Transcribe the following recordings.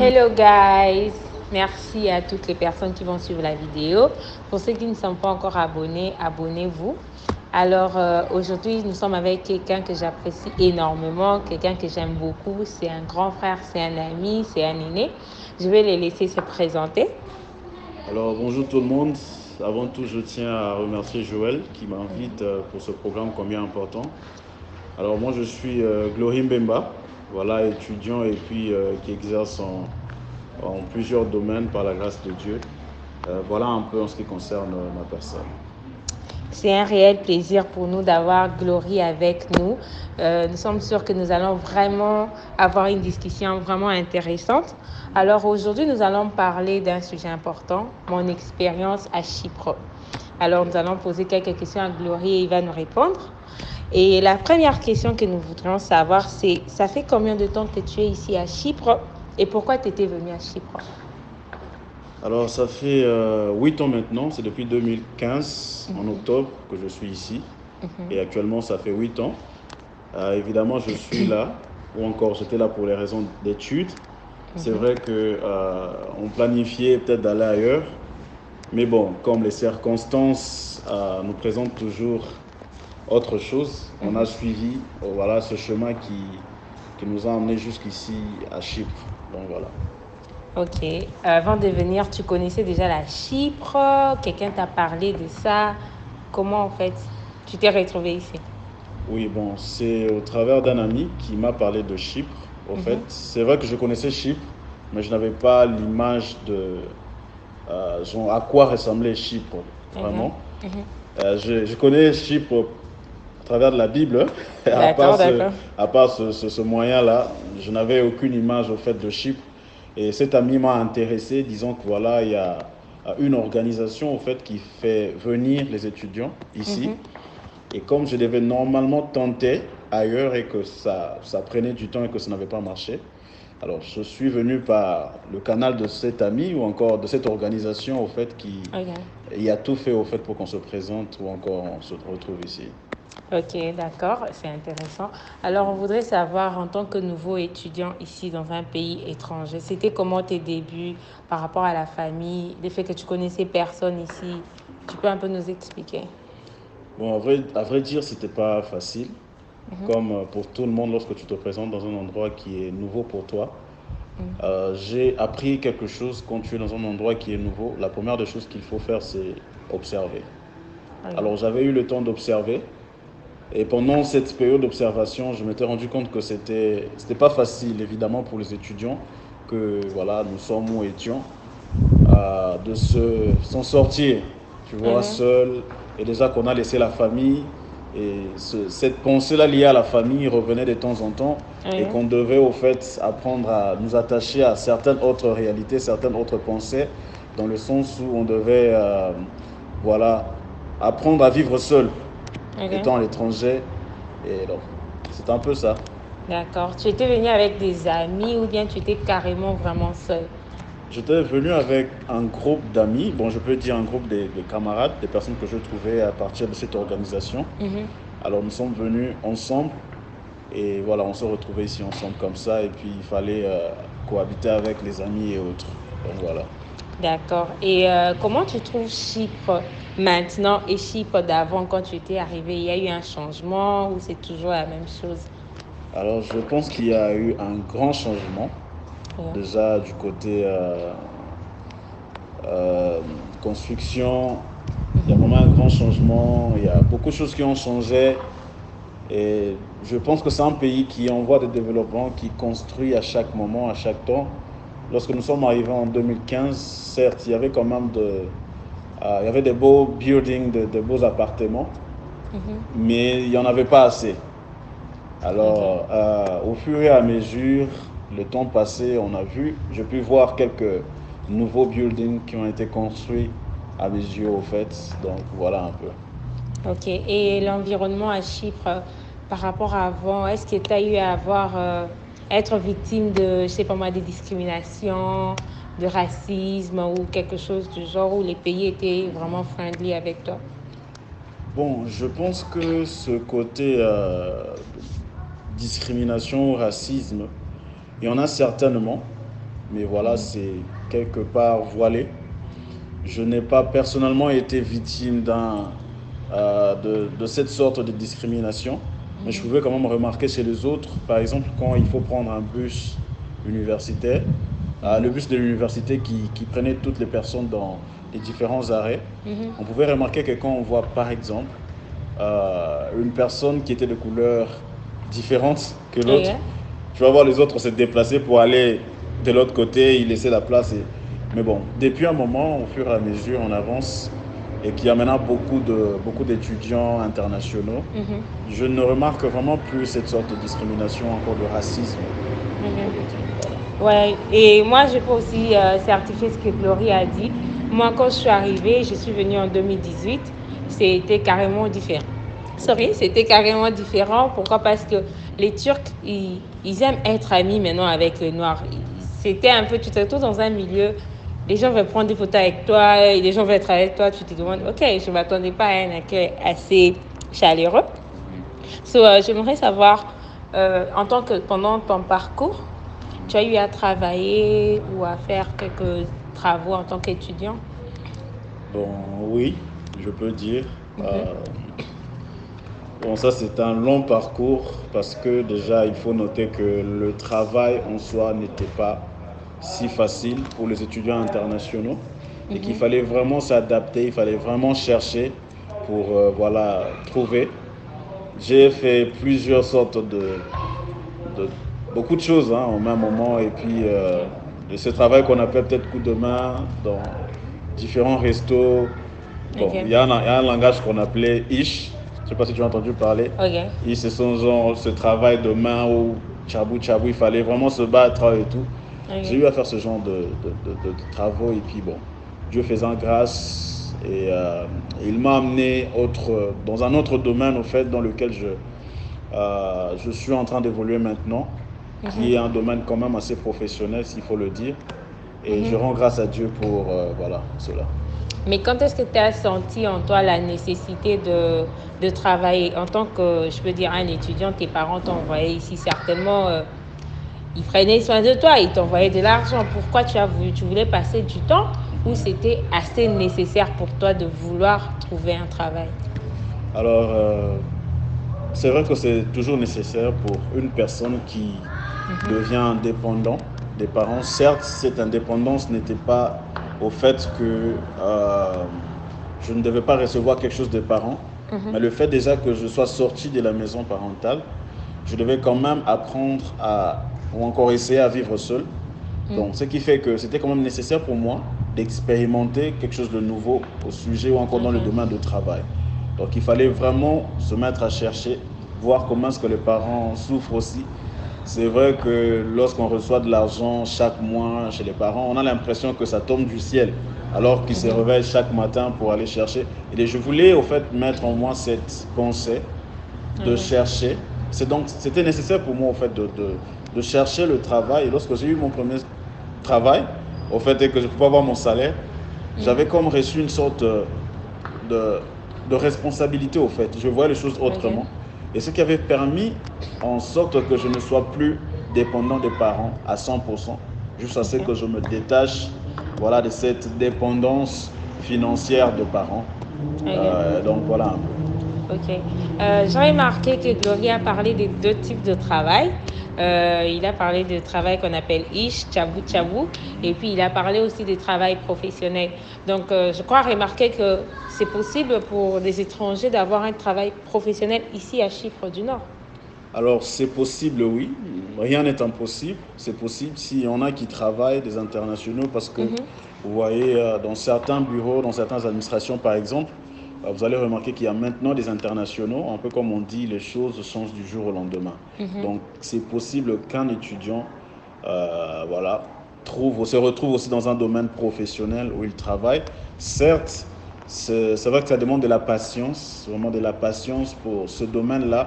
Hello guys, merci à toutes les personnes qui vont suivre la vidéo. Pour ceux qui ne sont pas encore abonnés, abonnez-vous. Alors aujourd'hui, nous sommes avec quelqu'un que j'apprécie énormément, quelqu'un que j'aime beaucoup. C'est un grand frère, c'est un ami, c'est un aîné. Je vais les laisser se présenter. Alors bonjour tout le monde. Avant tout, je tiens à remercier Joël qui m'invite pour ce programme combien important. Alors moi, je suis Glory Mbemba, voilà, étudiant et puis qui exerce en plusieurs domaines par la grâce de Dieu. Voilà un peu en ce qui concerne ma personne. C'est un réel plaisir pour nous d'avoir Glory avec nous. Nous sommes sûrs que nous allons vraiment avoir une discussion vraiment intéressante. Alors aujourd'hui, nous allons parler d'un sujet important, mon expérience à Chypre. Alors nous allons poser quelques questions à Glory et il va nous répondre. Et la première question que nous voudrions savoir, c'est ça fait combien de temps que tu es ici à Chypre et pourquoi tu étais venu à Chypre? Alors ça fait 8 ans maintenant, c'est depuis 2015, en octobre, que je suis ici. Et actuellement, ça fait 8 ans. Évidemment, je suis là, ou encore j'étais là pour les raisons d'études. C'est vrai qu'on planifiait peut-être d'aller ailleurs, mais bon, comme les circonstances nous présentent toujours autre chose, on a suivi voilà, ce chemin qui nous a emmenés jusqu'ici à Chypre. Donc voilà. Ok. Avant de venir, tu connaissais déjà la Chypre? Quelqu'un t'a parlé de ça? Comment en fait tu t'es retrouvé ici? Oui, bon, c'est au travers d'un ami qui m'a parlé de Chypre. Au fait, c'est vrai que je connaissais Chypre, mais je n'avais pas l'image de genre à quoi ressemblait Chypre, vraiment. Je connais Chypre à travers de la Bible. D'accord, d'accord. À part ce moyen-là, je n'avais aucune image au fait de Chypre. Et cet ami m'a intéressé, disons que voilà, il y a une organisation au fait qui fait venir les étudiants ici. Et comme je devais normalement tenter ailleurs et que ça prenait du temps et que ça n'avait pas marché, alors je suis venu par le canal de cet ami ou encore de cette organisation au fait qui y a tout fait au fait pour qu'on se présente ou encore on se retrouve ici. Ok, d'accord, c'est intéressant. Alors, on voudrait savoir, en tant que nouveau étudiant ici dans un pays étranger, c'était comment tes débuts par rapport à la famille, le fait que tu connaissais personne ici. Tu peux un peu nous expliquer? Bon, à vrai dire, c'était pas facile. Comme pour tout le monde, lorsque tu te présentes dans un endroit qui est nouveau pour toi, j'ai appris quelque chose quand tu es dans un endroit qui est nouveau. La première des choses qu'il faut faire, c'est observer. Alors, j'avais eu le temps d'observer. Et pendant cette période d'observation, je m'étais rendu compte que c'était pas facile, évidemment, pour les étudiants, que voilà, nous sommes ou étions, de s'en sortir, tu vois, seul. Et déjà qu'on a laissé la famille, et cette pensée-là liée à la famille revenait de temps en temps, et qu'on devait au fait apprendre à nous attacher à certaines autres réalités, certaines autres pensées, dans le sens où on devait voilà, apprendre à vivre seul, étant à l'étranger. Et donc, c'est un peu ça. D'accord. Tu étais venu avec des amis ou bien tu étais carrément vraiment seul? J'étais venu avec un groupe d'amis, bon, je peux dire un groupe de camarades, des personnes que je trouvais à partir de cette organisation. Alors, nous sommes venus ensemble et voilà, on se retrouvait ici ensemble comme ça et puis il fallait cohabiter avec les amis et autres. Donc, voilà. D'accord. Et comment tu trouves Chypre maintenant et Chypre d'avant quand tu étais arrivé? Il y a eu un changement ou c'est toujours la même chose? Alors, je pense qu'il y a eu un grand changement, déjà du côté construction. Il y a vraiment un grand changement, il y a beaucoup de choses qui ont changé. Et je pense que c'est un pays qui est en voie de développement, qui construit à chaque moment, à chaque temps. Lorsque nous sommes arrivés en 2015, certes, il y avait quand même il y avait des beaux buildings, de beaux appartements, mais il n'y en avait pas assez. Alors, au fur et à mesure, le temps passé, j'ai pu voir quelques nouveaux buildings qui ont été construits à mes yeux, au fait. Donc, voilà un peu. Ok. Et l'environnement à Chypre, par rapport à avant, est-ce que tu as eu à être victime de, je sais pas moi, des discriminations, de racisme ou quelque chose du genre où les pays étaient vraiment friendly avec toi? Bon, je pense que ce côté discrimination, racisme, il y en a certainement. mais voilà, c'est quelque part voilé. Je n'ai pas personnellement été victime de cette sorte de discrimination, mais je pouvais quand même remarquer chez les autres, par exemple, quand il faut prendre un bus universitaire, le bus de l'université qui prenait toutes les personnes dans les différents arrêts, on pouvait remarquer que quand on voit, par exemple, une personne qui était de couleur différente que l'autre, tu vas voir les autres se déplacer pour aller de l'autre côté, ils laissaient la place. Mais bon, depuis un moment, au fur et à mesure, on avance et qu'il y a maintenant beaucoup d'étudiants internationaux, je ne remarque vraiment plus cette sorte de discrimination, encore de racisme. Ouais, et moi, je peux aussi certifier ce que Glory a dit. Moi, quand je suis arrivée, je suis venue en 2018, c'était carrément différent. C'était carrément différent. Pourquoi? Parce que les Turcs, ils aiment être amis maintenant avec les Noirs. C'était un peu, tu te retrouves dans un milieu, les gens veulent prendre des photos avec toi, et les gens veulent être avec toi, tu te demandes, ok, je ne m'attendais pas à un accueil assez chaleureux. J'aimerais savoir, pendant ton parcours, tu as eu à travailler ou à faire quelques travaux en tant qu'étudiant? Bon, oui, je peux dire. Bon, ça c'est un long parcours parce que déjà il faut noter que le travail en soi n'était pas si facile pour les étudiants internationaux et qu'il fallait vraiment s'adapter, il fallait vraiment chercher pour voilà, trouver. J'ai fait plusieurs sortes de beaucoup de choses au même moment et puis de ce travail qu'on appelle peut-être coup de main dans différents restos. Bon, il y a un langage qu'on appelait Ish. Je ne sais pas si tu as entendu parler. Ish, c'est ce travail de main où tchabou, il fallait vraiment se battre et tout. J'ai eu à faire ce genre de travaux et puis bon, Dieu faisant grâce et il m'a amené dans un autre domaine au fait dans lequel je suis en train d'évoluer maintenant, qui est un domaine quand même assez professionnel s'il faut le dire. Et je rends grâce à Dieu pour voilà, cela. Mais quand est-ce que tu as senti en toi la nécessité de travailler en tant que, je peux dire, un étudiant? Tes parents t'envoyaient ici certainement, ils prenaient soin de toi, ils t'envoyaient de l'argent. Pourquoi tu voulais passer du temps ou c'était assez nécessaire pour toi de vouloir trouver un travail? Alors, c'est vrai que c'est toujours nécessaire pour une personne qui devient indépendant des parents. Certes, cette indépendance n'était pas au fait que je ne devais pas recevoir quelque chose des parents, mais le fait déjà que je sois sorti de la maison parentale, je devais quand même apprendre ou encore essayer à vivre seul. Donc, ce qui fait que c'était quand même nécessaire pour moi d'expérimenter quelque chose de nouveau au sujet ou encore dans le domaine de travail. Donc, il fallait vraiment se mettre à chercher, voir comment est-ce que les parents souffrent aussi. C'est vrai que lorsqu'on reçoit de l'argent chaque mois chez les parents, on a l'impression que ça tombe du ciel, alors qu'ils se réveillent chaque matin pour aller chercher. Et je voulais au fait mettre en moi cette pensée de chercher. C'était nécessaire pour moi au fait de chercher le travail. Et lorsque j'ai eu mon premier travail, au fait que je pouvais avoir mon salaire, j'avais comme reçu une sorte de responsabilité au fait. Je voyais les choses autrement. Et ce qui avait permis en sorte que je ne sois plus dépendant des parents à 100%, jusqu'à ce que je me détache voilà, de cette dépendance financière de parents. Donc voilà. Ok. J'ai remarqué que Glory a parlé des deux types de travail. Il a parlé de travail qu'on appelle Ish, Tchabou, et puis il a parlé aussi du travail professionnel. Donc, je crois remarquer que c'est possible pour des étrangers d'avoir un travail professionnel ici à Chypre du Nord. Alors, c'est possible, oui. Rien n'est impossible. C'est possible s'il y en a qui travaillent, des internationaux, parce que vous voyez, dans certains bureaux, dans certaines administrations, par exemple, vous allez remarquer qu'il y a maintenant des internationaux, un peu comme on dit, les choses changent du jour au lendemain. Donc, c'est possible qu'un étudiant voilà, se retrouve aussi dans un domaine professionnel où il travaille. Certes, c'est vrai que ça demande de la patience, vraiment de la patience pour ce domaine-là.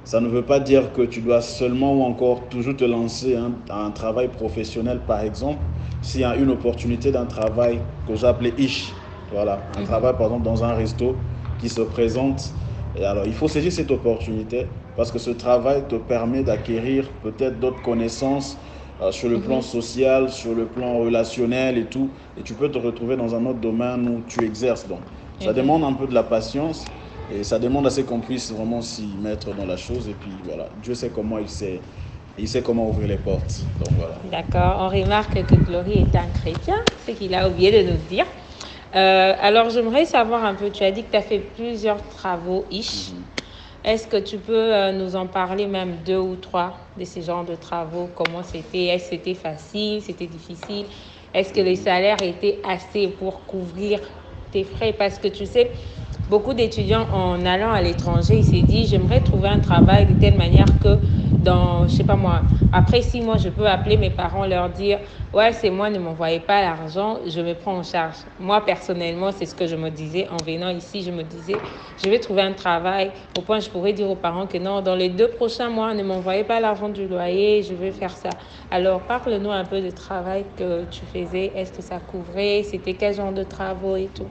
Ça ne veut pas dire que tu dois seulement ou encore toujours te lancer à un travail professionnel, par exemple, s'il y a une opportunité d'un travail que j'ai appelé Ish. Voilà, un travail par exemple dans un resto qui se présente. Et alors, il faut saisir cette opportunité parce que ce travail te permet d'acquérir peut-être d'autres connaissances, sur le plan social, sur le plan relationnel et tout. Et tu peux te retrouver dans un autre domaine où tu exerces. Donc, ça demande un peu de la patience et ça demande à ce qu'on puisse vraiment s'y mettre dans la chose. Et puis voilà, Dieu sait comment il sait comment ouvrir les portes. Donc voilà. D'accord. On remarque que Glory est un chrétien, ce qu'il a oublié de nous dire. Alors, j'aimerais savoir un peu, tu as dit que tu as fait plusieurs travaux ish. Est-ce que tu peux nous en parler, même 2 ou 3 de ces genres de travaux? Comment c'était? Est-ce que c'était facile? C'était difficile? Est-ce que les salaires étaient assez pour couvrir tes frais? Parce que tu sais, beaucoup d'étudiants en allant à l'étranger, ils se disent, j'aimerais trouver un travail de telle manière que dans, je sais pas moi, après 6 mois, je peux appeler mes parents, leur dire, ouais, c'est moi, ne m'envoyez pas l'argent, je me prends en charge. Moi, personnellement, c'est ce que je me disais en venant ici. Je me disais, je vais trouver un travail au point où je pourrais dire aux parents que non, dans les 2 prochains mois, ne m'envoyez pas l'argent du loyer, je vais faire ça. Alors, parle-nous un peu du travail que tu faisais. Est-ce que ça couvrait? C'était quel genre de travaux et tout?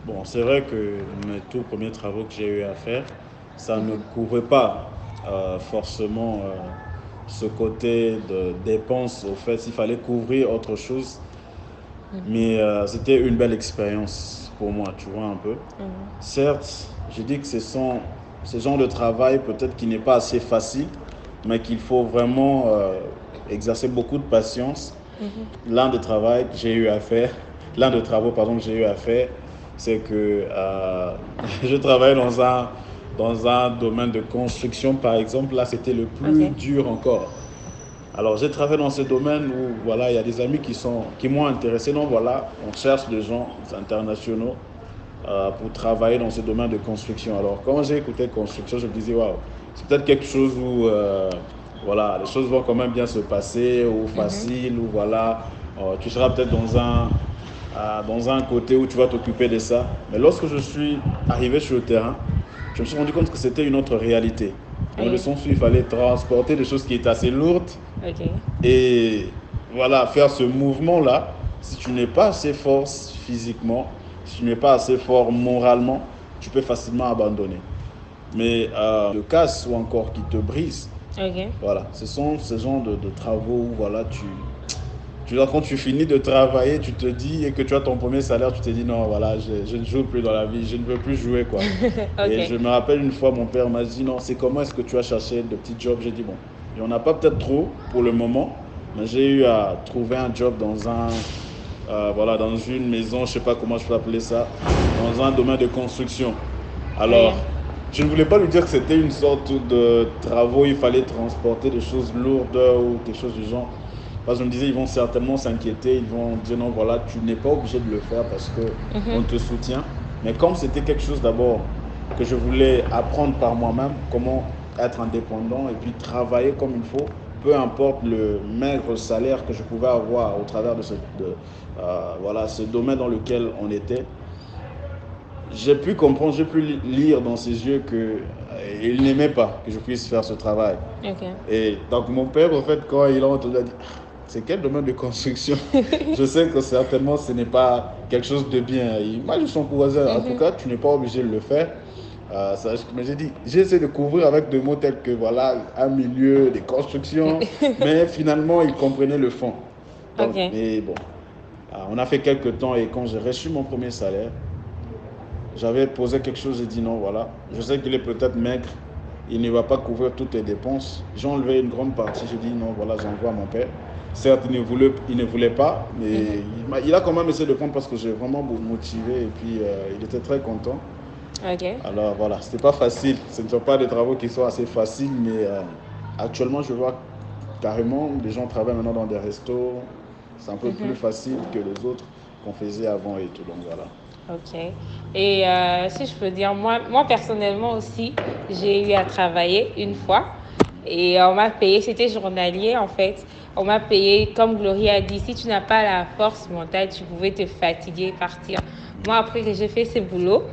Bon, c'est vrai que mes tout premiers travaux que j'ai eu à faire, ça ne couvrait pas forcément ce côté de dépenses. Au fait, il fallait couvrir autre chose. Mais c'était une belle expérience pour moi, tu vois un peu. Certes, je dis que ce genre de travail peut-être qui n'est pas assez facile, mais qu'il faut vraiment exercer beaucoup de patience. L'un des travaux que j'ai eu à faire, c'est que je travaille dans un domaine de construction, par exemple. Là, c'était le plus dur encore. Alors, j'ai travaillé dans ce domaine où, voilà, il y a des amis qui m'ont intéressé. Donc, voilà, on cherche des gens internationaux pour travailler dans ce domaine de construction. Alors, quand j'ai écouté construction, je me disais, waouh, c'est peut-être quelque chose où, voilà, les choses vont quand même bien se passer, ou facile, ou voilà, tu seras peut-être dans un côté où tu vas t'occuper de ça. Mais lorsque je suis arrivé sur le terrain, je me suis rendu compte que c'était une autre réalité. Dans le sens où il fallait transporter des choses qui étaient assez lourdes. Et voilà, faire ce mouvement-là, si tu n'es pas assez fort physiquement, si tu n'es pas assez fort moralement, tu peux facilement abandonner. Mais le casse ou encore qui te brise, voilà, ce sont ce genre de travaux où voilà, quand tu finis de travailler, tu te dis, et que tu as ton premier salaire, tu te dis non, voilà, je ne joue plus dans la vie, je ne veux plus jouer, quoi. Et je me rappelle une fois, mon père m'a dit, non, c'est comment est-ce que tu as cherché de petits jobs? J'ai dit, bon, il n'y en a pas peut-être trop pour le moment, mais j'ai eu à trouver un job voilà, dans une maison, je ne sais pas comment je peux appeler ça, dans un domaine de construction. Alors, je ne voulais pas lui dire que c'était une sorte de travaux, il fallait transporter des choses lourdes ou quelque chose du genre. Parce que je me disais, ils vont certainement s'inquiéter, ils vont dire non, voilà, tu n'es pas obligé de le faire parce qu'on te soutient. Mais comme c'était quelque chose d'abord que je voulais apprendre par moi-même, comment être indépendant et puis travailler comme il faut, peu importe le maigre salaire que je pouvais avoir au travers de voilà, ce domaine dans lequel on était, j'ai pu comprendre, j'ai pu lire dans ses yeux qu'il n'aimait pas que je puisse faire ce travail. Et donc mon père, en fait, quand il a entendu, il a dit, c'est quel domaine de construction? Je sais que certainement ce n'est pas quelque chose de bien. Moi, je suis encouragé. En tout cas, tu n'es pas obligé de le faire. Mais j'ai dit, j'ai essayé de couvrir avec des mots tels que voilà, un milieu de construction. Mais finalement, il comprenait le fond. Donc, mais bon, on a fait quelques temps et quand j'ai reçu mon premier salaire, j'avais posé quelque chose, j'ai dit non, voilà, je sais qu'il est peut-être maigre, il ne va pas couvrir toutes les dépenses. J'ai enlevé une grande partie, j'ai dit non, voilà, j'envoie à mon père. Certes, il ne voulait pas, mais il a quand même essayé de prendre parce que j'ai vraiment motivé et puis il était très content. Alors voilà, c'était pas facile, ce ne sont pas des travaux qui sont assez faciles, mais actuellement je vois carrément des gens travaillent maintenant dans des restos, c'est un peu plus facile que les autres qu'on faisait avant et tout, donc voilà. Et si je peux dire, moi personnellement aussi, j'ai eu à travailler une fois et on m'a payé, c'était journalier en fait. On m'a payé, comme Glory a dit, si tu n'as pas la force mentale, tu pouvais te fatiguer et partir. Moi, après que j'ai fait ce boulot,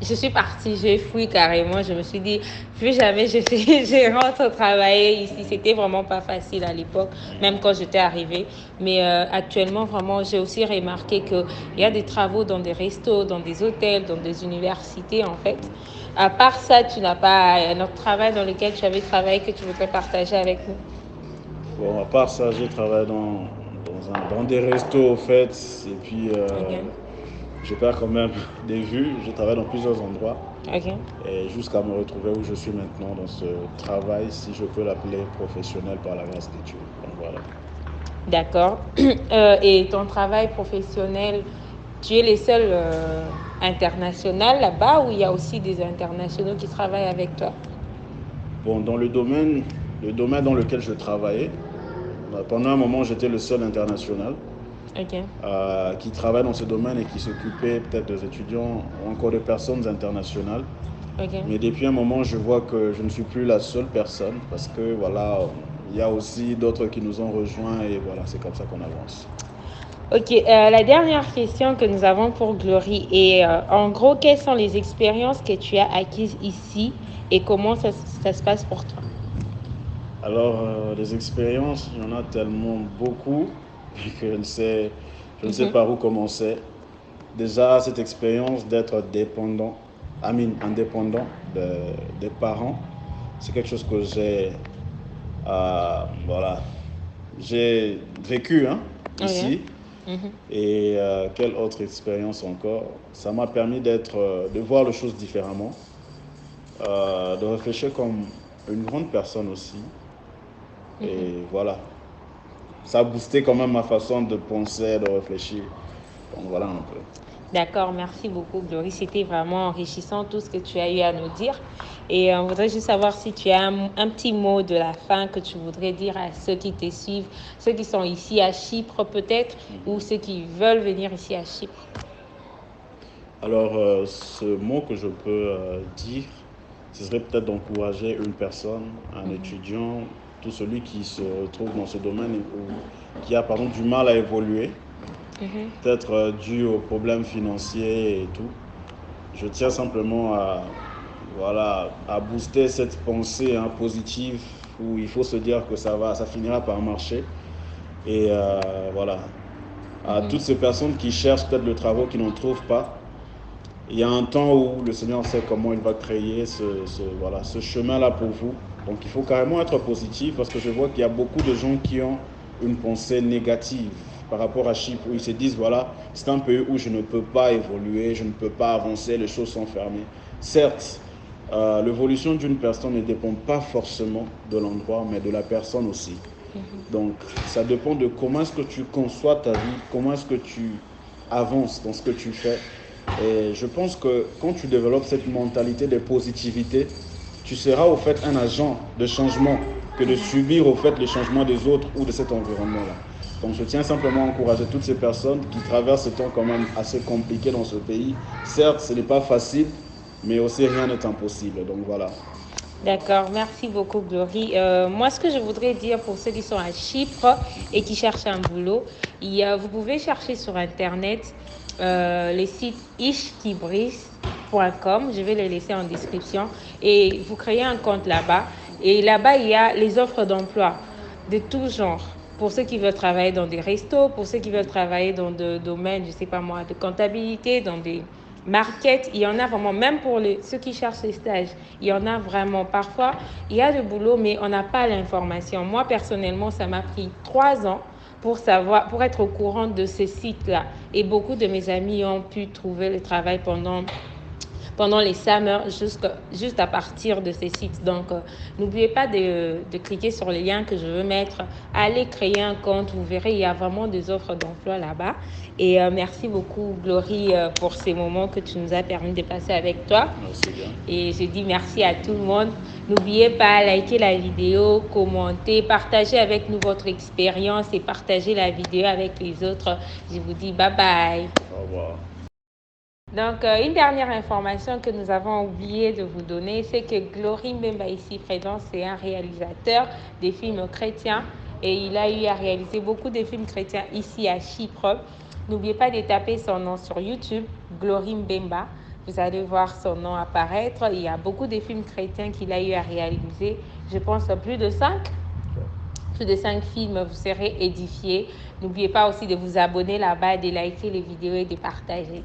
je suis partie, j'ai fui carrément. Je me suis dit, plus jamais je rentre travailler ici. C'était vraiment pas facile à l'époque, même quand j'étais arrivée. Mais actuellement, vraiment, j'ai aussi remarqué qu'il y a des travaux dans des restos, dans des hôtels, dans des universités, en fait. À part ça, tu n'as pas un autre travail dans lequel tu avais travaillé que tu voudrais partager avec nous? Bon, à part ça, j'ai travaillé dans des restos, au fait. Et puis, Ok. je perds quand même des vues. Je travaille dans plusieurs endroits. Ok. Et jusqu'à me retrouver où je suis maintenant dans ce travail, si je peux l'appeler professionnel par la grâce de Dieu. Donc voilà. D'accord. Et ton travail professionnel, tu es les seuls internationaux là-bas ou il y a aussi des internationaux qui travaillent avec toi? Bon, dans le domaine dans lequel je travaillais, pendant un moment, j'étais le seul international Ok. qui travaille dans ce domaine et qui s'occupait peut-être des étudiants ou encore des personnes internationales. Ok. Mais depuis un moment, je vois que je ne suis plus la seule personne parce que voilà, il y a aussi d'autres qui nous ont rejoints et voilà, c'est comme ça qu'on avance. Ok. La dernière question que nous avons pour Glory est en gros, quelles sont les expériences que tu as acquises ici et comment ça se passe pour toi? Alors, les expériences, il y en a tellement beaucoup que je ne sais Mhm. par où commencer. Déjà, cette expérience d'être dépendant, indépendant des parents, c'est quelque chose que voilà, j'ai vécu hein, Ok. ici. Mhm. Et quelle autre expérience encore? Ça m'a permis de voir les choses différemment, de réfléchir comme une grande personne aussi. Mhm. Et voilà, ça a boosté quand même ma façon de penser, de réfléchir. Donc voilà un peu. D'accord, merci beaucoup, Glory. C'était vraiment enrichissant tout ce que tu as eu à nous dire. Et on voudrait juste savoir si tu as un petit mot de la fin que tu voudrais dire à ceux qui te suivent, ceux qui sont ici à Chypre peut-être, ou ceux qui veulent venir ici à Chypre. Alors, ce mot que je peux dire, ce serait peut-être d'encourager une personne, un Mhm. étudiant, tout celui qui se retrouve dans ce domaine ou qui a pardon, du mal à évoluer, Mhm. peut-être dû aux problèmes financiers et tout. Je tiens simplement voilà, à booster cette pensée hein, positive où il faut se dire que ça finira par marcher. Et voilà, à Mhm. toutes ces personnes qui cherchent peut-être le travail, qui n'en trouvent pas, il y a un temps où le Seigneur sait comment il va créer voilà, ce chemin-là pour vous. Donc il faut carrément être positif parce que je vois qu'il y a beaucoup de gens qui ont une pensée négative par rapport à Chypre où ils se disent voilà, c'est un pays où je ne peux pas évoluer, je ne peux pas avancer, les choses sont fermées. Certes, l'évolution d'une personne ne dépend pas forcément de l'endroit, mais de la personne aussi. Donc ça dépend de comment est-ce que tu conçois ta vie, comment est-ce que tu avances dans ce que tu fais. Et je pense que quand tu développes cette mentalité de positivité, tu seras au fait un agent de changement que de subir au fait les changements des autres ou de cet environnement-là. Donc je tiens simplement à encourager toutes ces personnes qui traversent ce temps quand même assez compliqué dans ce pays. Certes, ce n'est pas facile, mais aussi rien n'est impossible. Donc voilà. D'accord, merci beaucoup, Glory. Moi, ce que je voudrais dire pour ceux qui sont à Chypre et qui cherchent un boulot, vous pouvez chercher sur Internet les sites ishkibris.com. Je vais les laisser en description. Et vous créez un compte là-bas. Et là-bas, il y a les offres d'emploi de tout genre. Pour ceux qui veulent travailler dans des restos, pour ceux qui veulent travailler dans des domaines, je ne sais pas moi, de comptabilité, dans des market, il y en a vraiment, même pour ceux qui cherchent les stages, il y en a vraiment. Parfois, il y a du boulot, mais on n'a pas l'information. Moi, personnellement, ça m'a pris 3 ans pour être au courant de ces sites-là. Et beaucoup de mes amis ont pu trouver le travail pendant les summers, juste à partir de ces sites. Donc, n'oubliez pas de cliquer sur les liens que je veux mettre. Allez créer un compte. Vous verrez, il y a vraiment des offres d'emploi là-bas. Et merci beaucoup, Glory, pour ces moments que tu nous as permis de passer avec toi. Merci bien. Et je dis merci à tout le monde. N'oubliez pas, liker la vidéo, commenter, partager avec nous votre expérience et partager la vidéo avec les autres. Je vous dis bye bye. Au revoir. Donc, une dernière information que nous avons oublié de vous donner, c'est que Glory Mbemba ici présent, c'est un réalisateur des films chrétiens et il a eu à réaliser beaucoup de films chrétiens ici à Chypre. N'oubliez pas de taper son nom sur YouTube, Glory Mbemba. Vous allez voir son nom apparaître. Il y a beaucoup de films chrétiens qu'il a eu à réaliser. Je pense plus de 5. Plus de 5 films, vous serez édifiés. N'oubliez pas aussi de vous abonner là-bas, de liker les vidéos et de partager.